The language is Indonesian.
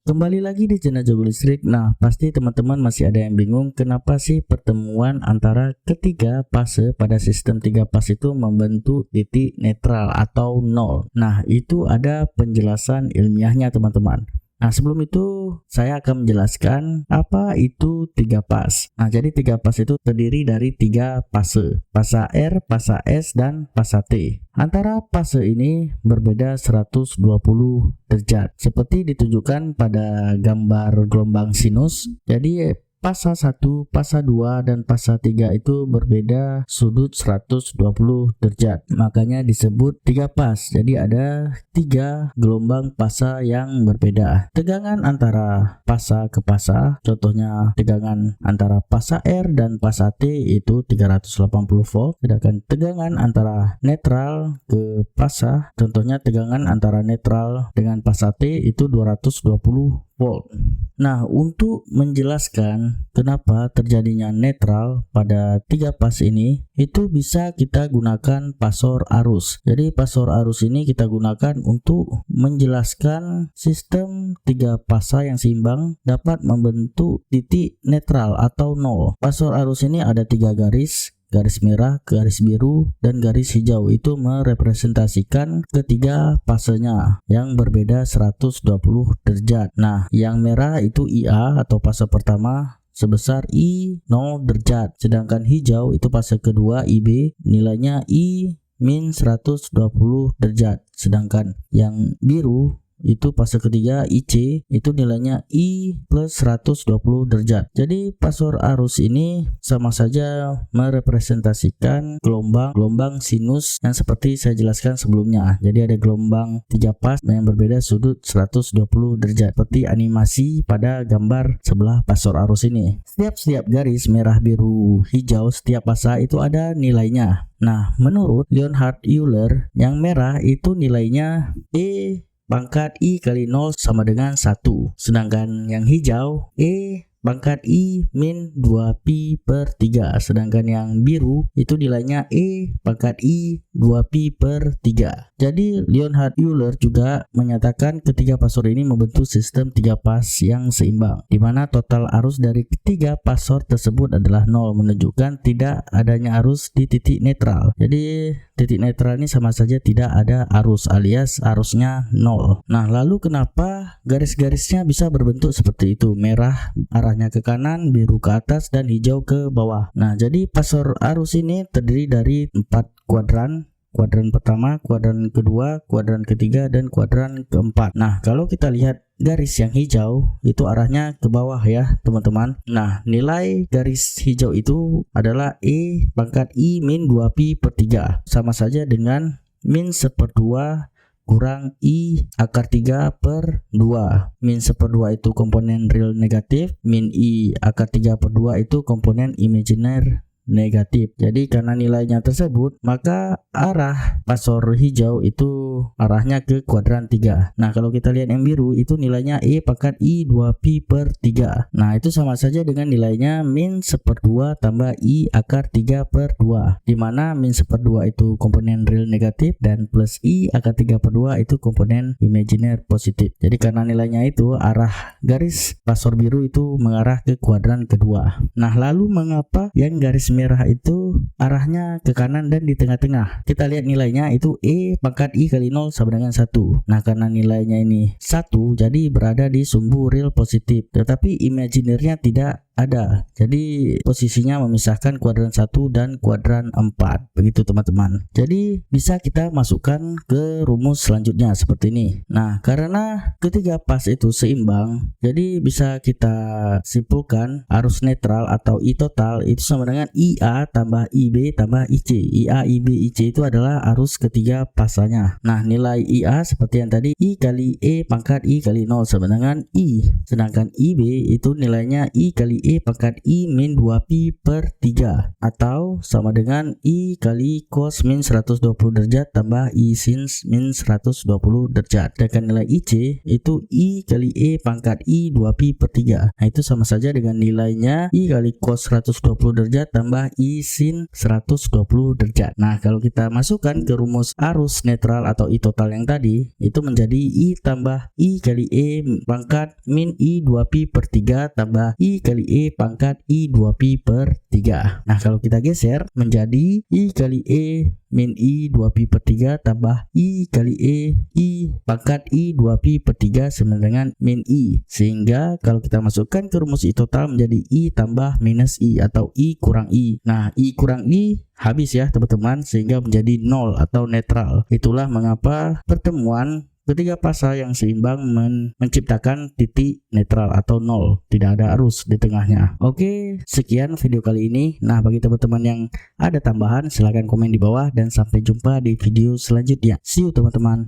Kembali lagi di channel Jago Listrik. Nah, pasti teman-teman masih ada yang bingung kenapa sih pertemuan antara ketiga fase pada sistem 3 fase itu membentuk titik netral atau nol. Nah, itu ada penjelasan ilmiahnya teman-teman. Nah, sebelum itu saya akan menjelaskan apa itu 3 fase. Nah, jadi 3 fase itu terdiri dari 3 fase. Fase R, fase S, dan fase T. Antara fase ini berbeda 120 derajat seperti ditunjukkan pada gambar gelombang sinus. Jadi fase 1, fase 2, dan fase 3 itu berbeda sudut 120 derajat. Makanya disebut 3 fase. Jadi ada 3 gelombang fase yang berbeda. Tegangan antara fase ke fase, contohnya tegangan antara fase R dan fase T itu 380 volt. Sedangkan tegangan antara netral ke fase, contohnya tegangan antara netral dengan fase T itu 220 volt. Nah, untuk menjelaskan kenapa terjadinya netral pada 3 fase ini, itu bisa kita gunakan fasor arus. Jadi fasor arus ini kita gunakan untuk menjelaskan sistem 3 fase yang seimbang dapat membentuk titik netral atau nol. Fasor arus ini ada 3 garis. Garis merah, garis biru, dan garis hijau itu merepresentasikan ketiga fasenya yang berbeda 120 derajat. Nah, yang merah itu IA atau fase pertama sebesar I 0 derajat. Sedangkan hijau itu fase kedua IB, nilainya I min 120 derajat. Sedangkan yang biru itu fase ketiga IC itu nilainya I plus 120 derajat. Jadi fasor arus ini sama saja merepresentasikan gelombang sinus yang seperti saya jelaskan sebelumnya. Jadi ada gelombang 3 fase yang berbeda sudut 120 derajat seperti animasi pada gambar sebelah fasor arus ini. Setiap garis merah, biru, hijau setiap fase itu ada nilainya. Nah, menurut Leonhard Euler, yang merah itu nilainya E pangkat I kali 0 sama dengan 1. Sedangkan yang hijau E pangkat I min 2pi per 3. Sedangkan yang biru itu nilainya E pangkat I 2pi per 3. Jadi Leonhard Euler juga menyatakan ketiga fasor ini membentuk sistem 3 fase yang seimbang, di mana total arus dari ketiga fasor tersebut adalah 0, menunjukkan tidak adanya arus di titik netral. Jadi titik netral ini sama saja tidak ada arus alias arusnya 0. Nah, lalu kenapa garis-garisnya bisa berbentuk seperti itu? Merah arahnya ke kanan, biru ke atas, dan hijau ke bawah. Nah, jadi fasor arus ini terdiri dari 4 kuadran. Kuadran pertama, kuadran kedua, kuadran ketiga, dan kuadran keempat. Nah, kalau kita lihat garis yang hijau itu arahnya ke bawah ya teman-teman. Nah, nilai garis hijau itu adalah E pangkat I min 2pi per 3. Sama saja dengan min 1/2 kurang I akar 3 per 2. Min 1/2 itu komponen real negatif, min I akar 3/2 itu komponen imajiner negatif. Jadi karena nilainya tersebut, maka arah fasor hijau itu arahnya ke kuadran 3. Nah, kalau kita lihat yang biru itu nilainya E pangkat I 2pi per 3. Nah, itu sama saja dengan nilainya min 1/2 tambah I akar 3 per 2, dimana min 1/2 itu komponen real negatif dan plus I akar 3/2 itu komponen imajiner positif. Jadi karena nilainya itu, arah garis fasor biru itu mengarah ke kuadran kedua. Nah, lalu mengapa yang garis merah itu arahnya ke kanan dan di tengah-tengah? Kita lihat nilainya itu E pangkat I kali 0 sama dengan 1. Nah, karena nilainya ini 1, jadi berada di sumbu real positif, tetapi imajinernya tidak ada. Jadi posisinya memisahkan kuadran 1 dan kuadran 4. Begitu teman-teman. Jadi bisa kita masukkan ke rumus selanjutnya seperti ini. Nah, karena ketiga fase itu seimbang, jadi bisa kita simpulkan arus netral atau I total itu sama dengan IA tambah IB tambah IC. IA, IB, IC itu adalah arus ketiga fasenya. Nah, nilai IA seperti yang tadi, I kali E pangkat I kali 0 sama dengan I. Sedangkan IB itu nilainya I kali E pangkat I min 2pi per 3, atau sama dengan I kali cos min 120 derajat tambah I sin min 120 derajat. Sedangkan nilai IC itu I kali E pangkat I 2pi per 3. Nah, itu sama saja dengan nilainya I kali cos 120 derajat tambah I sin 120 derajat. Nah, kalau kita masukkan ke rumus arus netral atau I total yang tadi, itu menjadi I tambah I kali E pangkat min I 2pi per 3 tambah I kali E pangkat I 2pi per 3. Nah, kalau kita geser menjadi I kali E min I 2pi per 3 tambah I kali E I pangkat I 2pi per 3 sama dengan min I. Sehingga kalau kita masukkan ke rumus I total menjadi I tambah minus I atau I kurang I. Nah, I kurang I habis ya teman-teman, sehingga menjadi 0 atau netral. Itulah mengapa pertemuan ketiga fasa yang seimbang menciptakan titik netral atau 0, tidak ada arus di tengahnya. Oke, sekian video kali ini. Nah, bagi teman-teman yang ada tambahan silahkan komen di bawah, dan sampai jumpa di video selanjutnya. See you teman-teman.